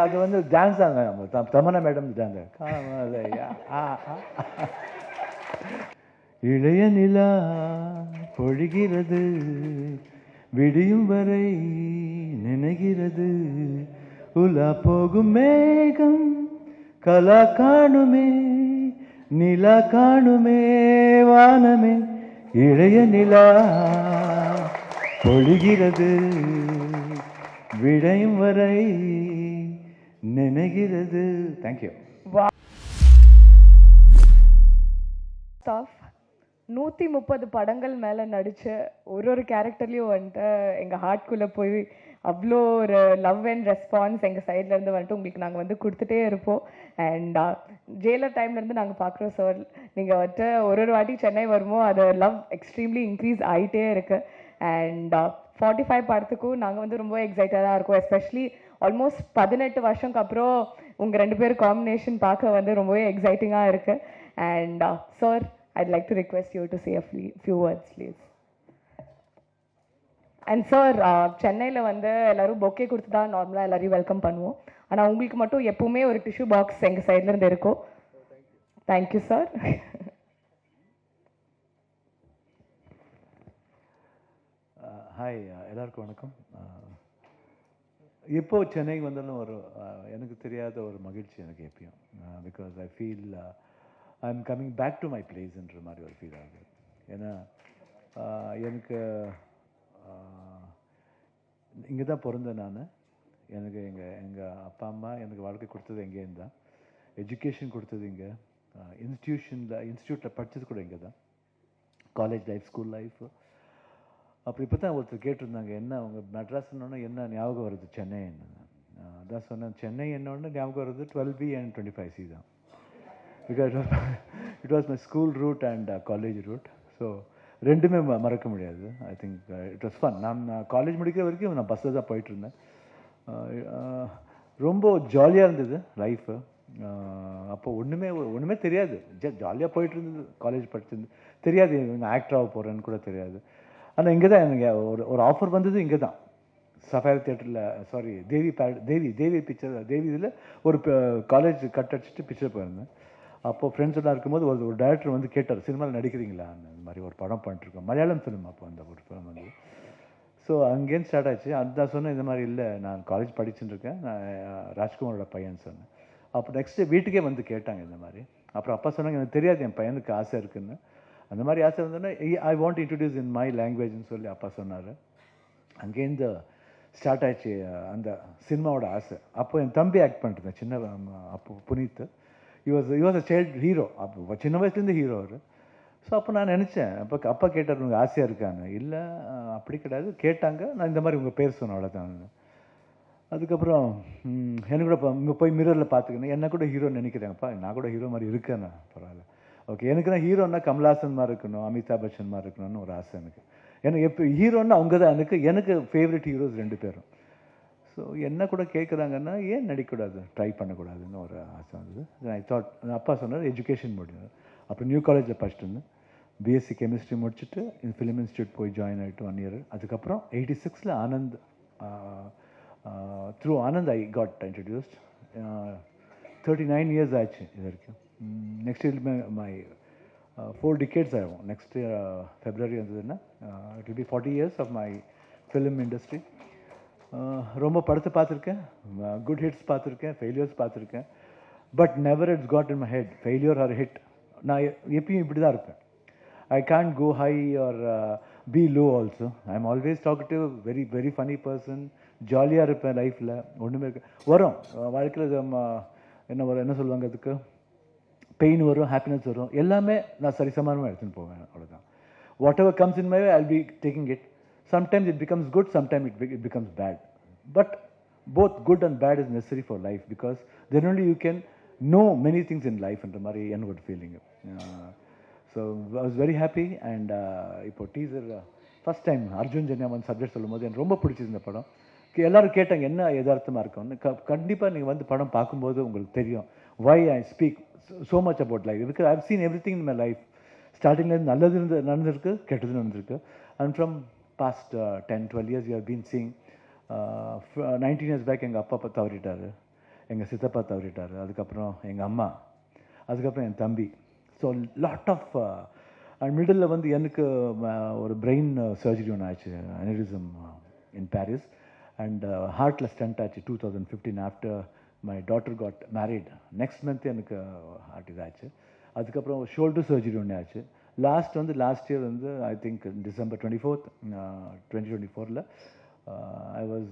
அது வந்து டான்ஸ் தாங்க, தமன்னா மேடம் தாங்க. காமலையா இளைய நிலா பொழிகிறது, விடியும் வரை நினைகிறது, உலா போகும் மேகம் கலா காணுமே, நிலா காணுமே வானமே, இளைய நிலா பொழிகிறது, விடையும் வரை நினைகிறது. தேங்க்யூ. 130 படங்கள் மேலே நடித்த ஒரு கேரக்டர்லேயும் வந்துட்டு எங்கள் ஹார்ட்குள்ளே போய் அவ்வளோ ஒரு லவ் அண்ட் ரெஸ்பான்ஸ் எங்கள் சைட்லேருந்து வந்துட்டு உங்களுக்கு நாங்கள் வந்து கொடுத்துட்டே இருப்போம். அண்ட் ஜெயிலர் டைம்லேருந்து நாங்கள் பார்க்குறோம் சார், நீங்கள் வந்துட்டு ஒரு வாட்டி சென்னை வருமோ அது லவ் எக்ஸ்ட்ரீம்லி இன்க்ரீஸ் ஆகிட்டே இருக்குது. அண்ட் 45 படத்துக்கும் நாங்கள் வந்து ரொம்ப எக்ஸைட்டடாக இருக்கோம். எஸ்பெஷலி ஆல்மோஸ்ட் 18 வருஷம்க்கு அப்புறம் உங்கள் 2 பேர் காம்பினேஷன் பார்க்க வந்து ரொம்பவே எக்ஸைட்டிங்காக இருக்குது. And sir, I'd like to request you to say a few words, please. And sir, சென்னையில் வந்து எல்லோரும் பொக்கே கொடுத்து தான் நார்மலாக எல்லோரையும் வெல்கம் பண்ணுவோம். ஆனால் உங்களுக்கு மட்டும் எப்பவுமே ஒரு டிஷ்யூ பாக்ஸ் எங்கள் சைட்லேருந்து இருக்கும். Thank you sir. ஹாய், எல்லாருக்கும் வணக்கம். இப்போது சென்னைக்கு வந்தாலும் ஒரு எனக்கு தெரியாத ஒரு மகிழ்ச்சி எனக்கு எப்பயும். Because I feel I am coming back to my பிளேஸ்ன்ற மாதிரி ஒரு ஃபீல் ஆகுது. ஏன்னா எனக்கு இங்கே தான் பிறந்தேன் நான். எனக்கு எங்கள் அப்பா அம்மா எனக்கு வாழ்க்கை கொடுத்தது எங்கேயும் தான், எஜுகேஷன் கொடுத்தது இங்கே, இன்ஸ்டியூட்டில் படித்தது கூட இங்கே தான், காலேஜ் லைஃப், ஸ்கூல் லைஃப். அப்புறம் இப்போ தான் ஒருத்தர் கேட்டிருந்தாங்க, என்ன அவங்க மெட்ராஸ்னோடனே என்ன ஞாபகம் வருது சென்னைன்னு. அதான் சொன்னேன், சென்னை என்னோடனே ஞாபகம் வருது 12B and 25C தான். Because it was my school route and college route. So ரெண்டுமே மறக்க முடியாது. I think it was fun. நான் காலேஜ் முடிக்கிற வரைக்கும் நான் பஸ்ஸில் தான் போயிட்டுருந்தேன். ரொம்ப ஜாலியாக இருந்தது லைஃபு. அப்போ ஒன்றுமே தெரியாது, ஜாலியாக போயிட்டு இருந்தது. காலேஜ் படிச்சிருந்து தெரியாது நான் ஆக்டர் ஆக போகிறேன்னு கூட தெரியாது. ஆனால் இங்கே தான் எனக்கு ஒரு ஆஃபர் வந்தது. இங்கே தான் சஃபயர் தியேட்டரில், சாரி தேவி பிக்சர், தேவி இதில் ஒரு காலேஜ் கட் அடிச்சுட்டு பிக்சர் போயிருந்தேன். அப்போது ஃப்ரெண்ட்ஸெல்லாம் இருக்கும்போது ஒரு டைரக்டர் வந்து கேட்டார், சினிமாவில் நடிக்கிறீங்களா, அந்த மாதிரி ஒரு படம் பண்ணிட்டுருக்கோம், மலையாளம் ஃபிலிம். அப்போ அந்த ஒரு ஃபிலிம் வந்து ஸோ அங்கேருந்து ஸ்டார்ட் ஆச்சு. அதுதான் சொன்னேன், இந்த மாதிரி இல்லை நான் காலேஜ் படிச்சுட்டு இருக்கேன், நான் ராஜ்குமாரோட பையன் சொன்னேன். அப்போ நெக்ஸ்ட்டு வீட்டுக்கே வந்து கேட்டாங்க இந்த மாதிரி. அப்புறம் அப்பா சொன்னாங்க, எனக்கு தெரியாது என் பையனுக்கு ஆசை இருக்குன்னு. அந்த மாதிரி ஆசை இருந்தோன்னா I want introduce in my லாங்குவேஜ்னு சொல்லி அப்பா சொன்னார். அங்கேருந்து ஸ்டார்ட் ஆயிடுச்சு அந்த சினிமாவோட ஆசை. அப்போ என் தம்பி ஆக்ட் பண்ணிருந்தேன், சின்ன அப்போ Puneeth. he was a child hero. அப்போ சின்ன வயசுலேருந்து ஹீரோ அவர். ஸோ அப்போ நான் நினச்சேன், அப்பா கேட்டார் உங்கள் ஆசையாக இருக்கான்னு. இல்லை அப்படி கிடையாது, கேட்டாங்க, நான் இந்த மாதிரி உங்கள் பேர் சொன்னேன், அவ்வளோதான். அதுக்கப்புறம் எனக்கு கூட இங்கே போய் மிரரில் பார்த்துக்கணும், என்ன கூட ஹீரோ நினைக்கிறேன்ப்பா, நான் கூட ஹீரோ மாதிரி இருக்கேண்ணா, பரவாயில்ல ஓகே. எனக்கு நான் ஹீரோன்னா கமல்ஹாசன் மாதிரி இருக்கணும், அமிதாப் பச்சன் மாதிரி இருக்கணும்னு ஒரு ஆசை எனக்கு. எனக்கு எப்போ ஹீரோன்னா அவங்க தான் எனக்கு ஃபேவரட் ஹீரோஸ் 2 பேரும். ஸோ என்ன கூட கேட்குறாங்கன்னா ஏன் நடிக்கக்கூடாது, ட்ரை பண்ணக்கூடாதுன்னு ஒரு ஆசை வந்தது. ஐ தாட், அப்பா சொன்னார் எஜுகேஷன் முடியும். அப்புறம் நியூ காலேஜில் படிச்சுட்டு இருந்தேன். பிஎஸ்சி கெமிஸ்ட்ரி முடிச்சுட்டு ஃபிலிம் இன்ஸ்டியூட் போய் ஜாயின் ஆகிட்டு 1 year. அதுக்கப்புறம் 86 Anand, through Anand I got introduced. 39 years ஆச்சு இது வரைக்கும். நெக்ஸ்ட் இயர் மை 4 decades ஆகும். நெக்ஸ்ட் இயர் ஃபெப்ரவரி வந்ததுன்னா it will be 40 years of my film industry. ரொம்ப படத்தை பார்த்துருக்கேன், குட் ஹிட்ஸ் பார்த்துருக்கேன், ஃபெயிலியர்ஸ் பார்த்துருக்கேன். But never it's got in my head failure or hit. நான் எப்பயும் இப்படி தான் இருப்பேன். I can't go high or be low also. I am always talkative, very very funny person. ஜாலியாக இருப்பேன் லைஃப்பில். ஒன்றுமே வரும் வாழ்க்கையில், என்ன சொல்லுவாங்க அதுக்கு, பெயின் வரும், ஹாப்பினஸ் வரும், எல்லாமே நான் சரிசமானமாக எடுத்துன்னு போவேன், அவ்வளோதான். What ever comes in my way I'll be taking it. Sometimes it becomes good, sometimes it becomes bad. But both good and bad is necessary for life, because then only you can know many things in life. And Mari inward feeling. So I was very happy. And இப்போ teaser first time Arjun ஜன்யாமன் subject சொல்லும் போது எனக்கு ரொம்ப பிடிச்சது இந்த படம். எல்லோரும் கேட்டாங்க என்ன யதார்த்தமாக இருக்கும்னு. கண்டிப்பாக நீங்கள் வந்து படம் பார்க்கும்போது உங்களுக்கு தெரியும் why I speak so much about life, because I've seen everything in my life. ஸ்டார்டிங்லேருந்து நல்லது நடந்திருக்கு, கெட்டது நடந்திருக்கு. And from past 10-12 years you have been seeing 19 years back எங்கள் அப்பா தவறிட்டார். எங்கள் சித்தப்பா தவறிட்டார், அதுக்கப்புறம் எங்கள் அம்மா, அதுக்கப்புறம் என் தம்பி. So lot of and middle வந்து எனக்கு ஒரு பிரெயின் சர்ஜரி ஒன்று ஆச்சு, அனிரிசம் இன் பாரிஸ். அண்ட் ஹார்ட்டில் ஸ்டண்ட் ஆச்சு 2015 after my daughter got married. Next month எனக்கு ஹார்ட் இதாச்சு. அதுக்கப்புறம் ஷோல்டர் சர்ஜரி ஒன்று ஆச்சு. லாஸ்ட் இயர் வந்து I think December 24th 2024 I was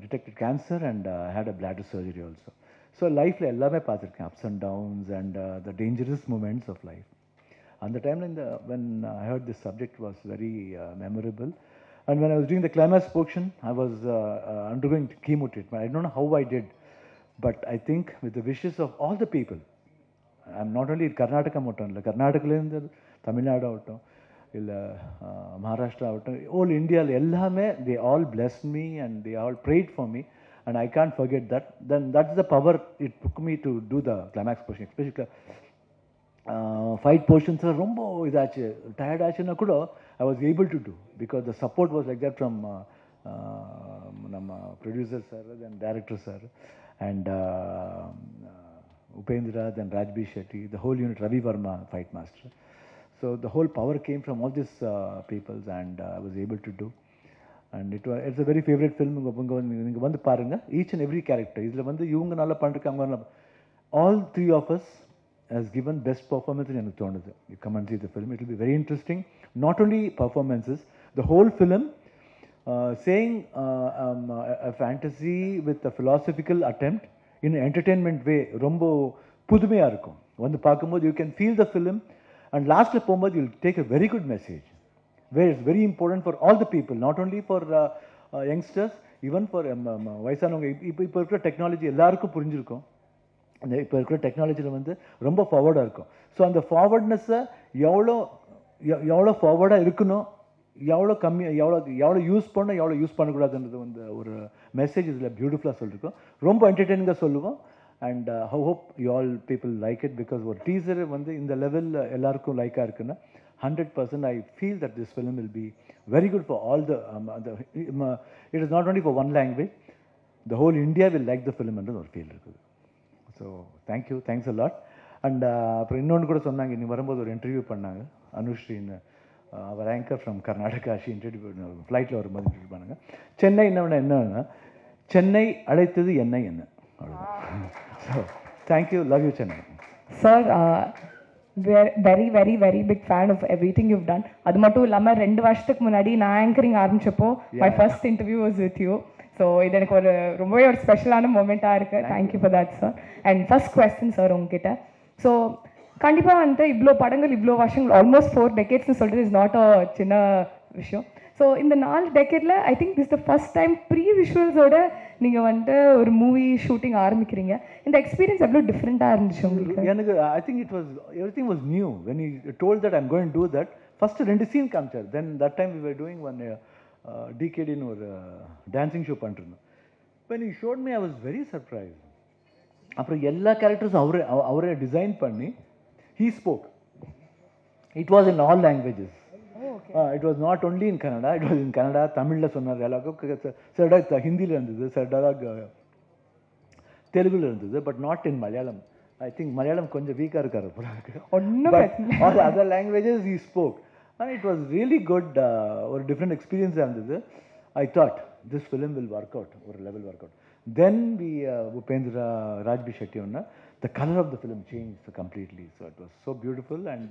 detected cancer and had a bladder surgery also. So லைஃப்பில் எல்லாமே பார்த்துருக்கேன், ups and downs and the dangerous moments of life. அந்த டைமில் when I heard this subject was very memorable. And when I was doing the climax portion, I was undergoing chemo treatment. I don't know how I did, but I think with the wishes of all the people, I'm not only in Karnataka மட்டும் இல்லை, கர்நாடகிலேருந்து தமிழ்நாடு ஆகட்டும் இல்லை மகாராஷ்டிரா ஆகட்டும், all இந்தியாவில் எல்லாமே they all blessed me and they all prayed for me, and I can't forget that. Then that's the power it took me to do the climax portion, especially fight போர்ஷன்ஸில் ரொம்ப இதாச்சு, tired ஆச்சுன்னா கூட I was able to two because the support was like that from நம்ம producer sir, then director sir, and Upendra, then Raj B Shetty, the whole unit, Ravi Verma fight master. So the whole power came from all this peoples and I was able to two. And it's a very favourite film. நீங்கள் வந்து பாருங்கள், each and every character இதில் வந்து இவங்க நல்லா பண்ணிருக்காங்க. All three of us has given best performance in எனக்கு தோணுது. You come and see the film, it will be very interesting. Not only performances, the whole film saying a fantasy with a philosophical attempt in an entertainment way, ரொம்ப புதுமையாக இருக்கும். வந்து பார்க்கும்போது you can feel the film, and lastல போகும்போது you'll take a very good message where it's very important for all the people, not only for youngsters, even for வயசானவங்க. இப்போ இருக்கிற technology எல்லாருக்கும் புரிஞ்சிருக்கும். அந்த இப்போ இருக்கிற டெக்னாலஜியில் வந்து ரொம்ப ஃபார்வர்டாக இருக்கும். ஸோ அந்த ஃபார்வர்ட்னஸை எவ்வளோ ஃபார்வர்டாக இருக்கணும், எவ்வளோ யூஸ் பண்ணணும், எவ்வளோ யூஸ் பண்ணக்கூடாதுன்றது வந்து ஒரு மெசேஜ் இதில் பியூட்டிஃபுல்லாக சொல்லியிருக்கோம். ரொம்ப என்டர்டெய்னிங்காக சொல்லுவோம். And hope you all people like it, because ஒரு டீசர் வந்து இந்த லெவலில் எல்லாருக்கும் லைக்காக இருக்குன்னா 100% I feel that this film will be very good for all the it is not only for one language, the whole India will like the film and ஒரு feel இருக்குது. So thank you, thanks a lot. And அப்புறம் இன்னொன்று கூட சொன்னாங்க, இன்னும் வரும்போது ஒரு interview பண்ணாங்க அனுஸ்ரீன்னு, அவர் anchor from Karnataka. She interview ஃப்ளைட்டில் வரும்போது இன்டர்வியூ பண்ணாங்க. சென்னை என்னன்னா, சென்னை அழைத்தது என்ன அவ்வளோதான். So thank you, love you Chennai. Sir, very very very big fan of everything you've done. அது மட்டும் இல்லாமல் 2 வருஷத்துக்கு முன்னாடி நான் ஆங்கரிங் ஆரம்பிச்சப்போ my first interview was with you. So இது எனக்கு ஒரு ரொம்பவே ஒரு ஸ்பெஷலான மூமெண்ட்டாக இருக்குது. Thank you for that sir. And first question sir உங்ககிட்ட. ஸோ கண்டிப்பாக வந்து இவ்வளோ படங்கள், இவ்வளோ வருஷங்கள், ஆல்மோஸ்ட் 4 decades சொல்கிறது இஸ் நாட் அ சின்ன விஷயம். ஸோ இந்த 4 decade I think this the first time pre விஷுவல்ஸோட நீங்கள் வந்துட்டு ஒரு மூவி ஷூட்டிங் ஆரம்பிக்கிறீங்க. இந்த எக்ஸ்பீரியன்ஸ் எவ்வளோ டிஃப்ரெண்ட்டாக இருந்துச்சு உங்களுக்கு? எனக்கு I think it was everything was new when you told that I'm going to do that. First 2 scene காமிச்சார். Then that time we were doing one டிகேடின்னு ஒரு டான்சிங் ஷோ பண்ணிருந்தோம். when he showed me I was very surprised. அப்புறம் எல்லா கேரக்டர்ஸும் அவரே design பண்ணி he spoke. It was in all languages. It was not only in Kannada, it was in Kannada, தமிழில் சொன்னார் எல்லாருக்கும். சிலடா ஹிந்தியில் இருந்தது, சிலடா தெலுங்குல இருந்தது, but not in Malayalam. I think Malayalam கொஞ்சம் வீக்காக இருக்காரு அப்புறம். All other languages he spoke. And it was really good. ஒரு டிஃப்ரெண்ட் எக்ஸ்பீரியன்ஸாக இருந்தது. I thought this film will work out, or level work out. Then we Upendra, Rajbi Shetty onna, the color of the film changed completely. So it was so beautiful and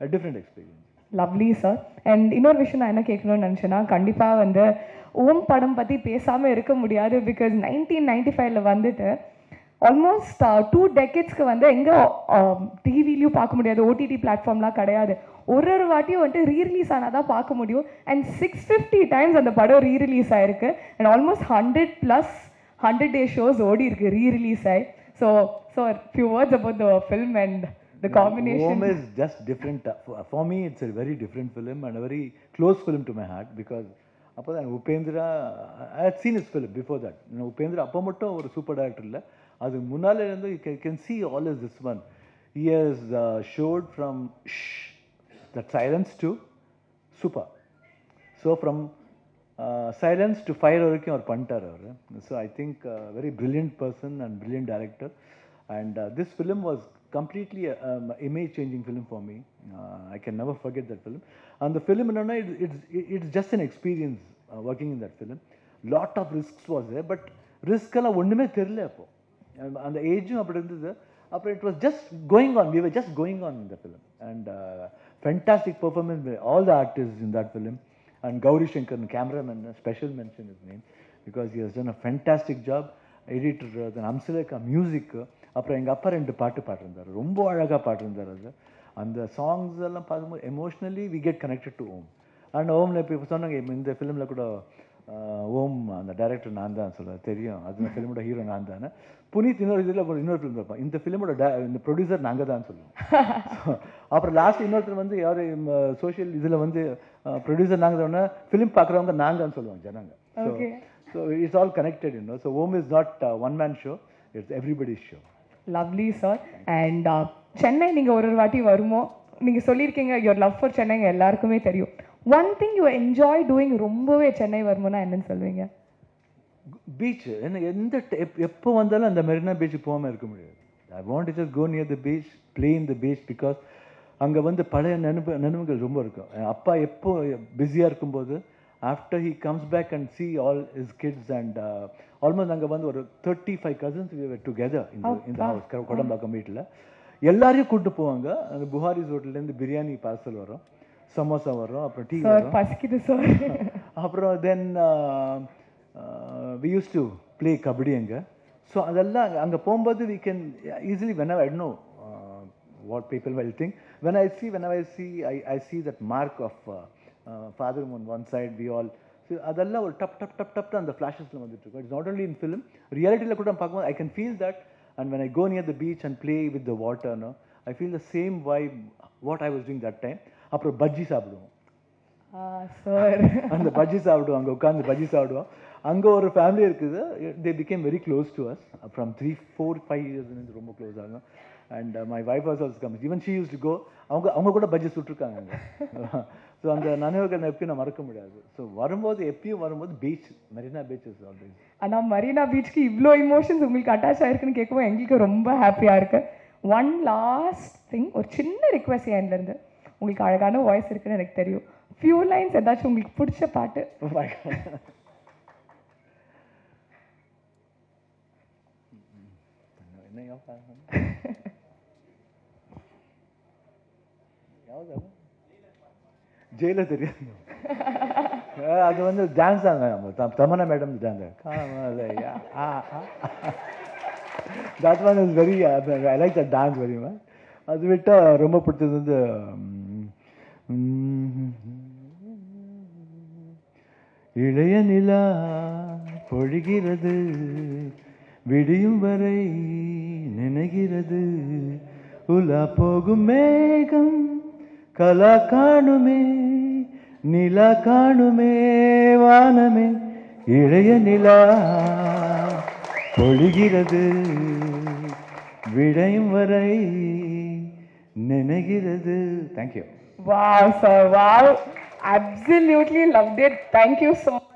a different experience. Lovely sir. And இன்னொரு விஷயம் நான் என்ன கேட்கணும்னு நினச்சேன்னா, கண்டிப்பாக வந்து ஓம் படம் பற்றி பேசாமல் இருக்க முடியாது. பிகாஸ் 1995 வந்துட்டு ஆல்மோஸ்ட் 2 decades வந்து எங்கே டிவிலையும் பார்க்க முடியாது, ஓடிடி பிளாட்ஃபார்ம்லாம் கிடையாது. ஒரு வாட்டியும் வந்துட்டு ரீரிலீஸ் ஆனால் தான் பார்க்க முடியும். அண்ட் 650 times அந்த படம் ரீரிலீஸ் ஆயிருக்கு. அண்ட் ஆல்மோஸ்ட் 100+ day ஷோஸ் ஓடி இருக்கு ரீரிலீஸ் ஆகி. So few words about the film and the combination. Om is just different. For me it's a very different film and a very close film to my heart, because அப்போ தான் Upendra, I had seen his film before that. Upendra அப்போ மட்டும் ஒரு super director இல்லை, அதுக்கு முன்னாலே இருந்து you can see all is this one. He has showed from that silence to super. So from silence to fire வரைக்கும் அவர் பண்ணிட்டார் அவர். So I think very brilliant person and brilliant director. And this film was completely image changing film for me. I can never forget that film. And the film, it's just an experience working in that film. Lot of risks was there, but risk alla onnume therilla appo and the age apdi irundhudu. Appo it was just going on, we were just going on in the film. And fantastic performance by all the artists in that film. And Gauri Shankar, cameraman, special mention his name because he has done a fantastic job. Editor, then Amsaleka music. அப்புறம் எங்கள் அப்பா 2 பாட்டு பாடிருந்தார், ரொம்ப அழகாக பாடிருந்தார். அது அந்த songs எல்லாம் பார்க்கும்போது emotionally we get connected to Om. And ஓமில் இப்போ சொன்னாங்க, இந்த ஃபிலிமில் கூட ஓம் அந்த டைரக்டர் நான் தான் சொல்லுவேன், தெரியும், அது ஃபிலிமோட ஹீரோ நான் தானே. புனித் இன்னொரு ஃபிலிம் இருப்பான், இந்த ஃபிலிமோட இந்த ப்ரொடியூசர் நாங்கள் தான் சொல்லுவோம். அப்புறம் லாஸ்ட் இன்னொருத்தர் வந்து யார் சோஷியல் இதில் வந்து ப்ரொடியூசர் நாங்கள் தான், ஃபிலிம் பார்க்குறவங்க நாங்கள் தான் சொல்லுவோம் ஜனங்க. So it's all connected, so Om is not one man show, it's everybody's show. Lovely sir. And Chennai நீங்கள் ஒரு வாட்டி வருமோ, நீங்கள் சொல்லியிருக்கீங்க யுவர் லவ் ஃபார் சென்னை எல்லாருக்குமே தெரியும். One thing you enjoy doing ரொம்பவே சென்னை வருமோனா என்னன்னு சொல்லுவீங்க? பீச். என்ன எந்த எப்போ வந்தாலும் அந்த மெரினா பீச்சுக்கு போகாமல் இருக்க முடியாது. I want to just go near the beach, play in the beach, because அங்கே வந்து பழைய நினைவுகள் ரொம்ப இருக்கும். அப்பா எப்போ பிஸியாக இருக்கும்போது after he comes back and see all his kids and almost அங்கே வந்து ஒரு 35 cousins we were together இந்த ஹவுஸ் கொடம்பாக்கம் வீட்டில். எல்லாரையும் கூப்பிட்டு போவாங்க. அந்த புகாரிஸ் ஹோட்டல்லேருந்து பிரியாணி பார்சல் வரும், சமோசா வரும், அப்புறம் டீ வரும், அப்புறம் then we used to play kabaddi அங்கே. ஸோ அதெல்லாம் அங்கே போகும்போது we can easily whenever I know what people will think. Whenever I see that mark of father on one side, we all அதெல்லாம் ஒரு டப் டப் டப் டப் அந்த ஃப்ளாஷஸில் வந்துட்டு இருக்கும். It's not only in film, ரியாலிட்டியில் கூட பார்க்கும்போது I can feel that. And when I go near the beach and play with the water, I feel the same vibe what I was doing that time. அப்புறம் பஜ்ஜி சாப்பிடுவோம், அந்த பஜ்ஜி சாப்பிடுவோம், அங்கே உட்காந்து பஜ்ஜி சாப்பிடுவோம். அங்கே ஒரு ஃபேமிலி இருக்குது, they became very close to us from 3-4-5 years ரொம்ப க்ளோஸ் ஆகும். And my wife was also comes, even she use to go, அவங்க கூட பஜ்ஜி சுட்டுருக்காங்க அங்கே. ஸோ அந்த நினைவுகள் எப்பயும் நான் மறக்க முடியாது. ஸோ எப்பயும் வரும்போது beach, Marina beach is always. ஆனால் மெரினா பீச்சுக்கு இவ்வளோ இமோஷன்ஸ் உங்களுக்கு அட்டாச் ஆயிருக்குன்னு கேட்கும்போது எங்களுக்கு ரொம்ப ஹாப்பியாக இருக்கு. ஒன் லாஸ்ட் திங், ஒரு சின்ன ரிக்வெஸ்ட் என்லேருந்து. உங்களுக்கு அழகான வாய்ஸ் இருக்குன்னு எனக்கு தெரியும், ஃபியூ லைன்ஸ் ஏதாச்சும் உங்களுக்கு பிடிச்ச பாட்டு. ஜெயில தெரியாது, அது வந்து டான்ஸ் தாங்க, தமன்னா மேடம் தாங்க. That one is very, I like that dance very much. அது விட்டால் ரொம்ப பிடிச்சது வந்து இளைய நிலா பொழிகிறது, விடியும் வரை நினைகிறது, உலா போகும் மேகம் கலா காணுமே, நிலா காணுமே வானமே, இளைய நிலா பொழிகிறது, விடையும் வரை நினைகிறது. Thank you. Wow, sir, wow. Absolutely loved it. Thank you so much.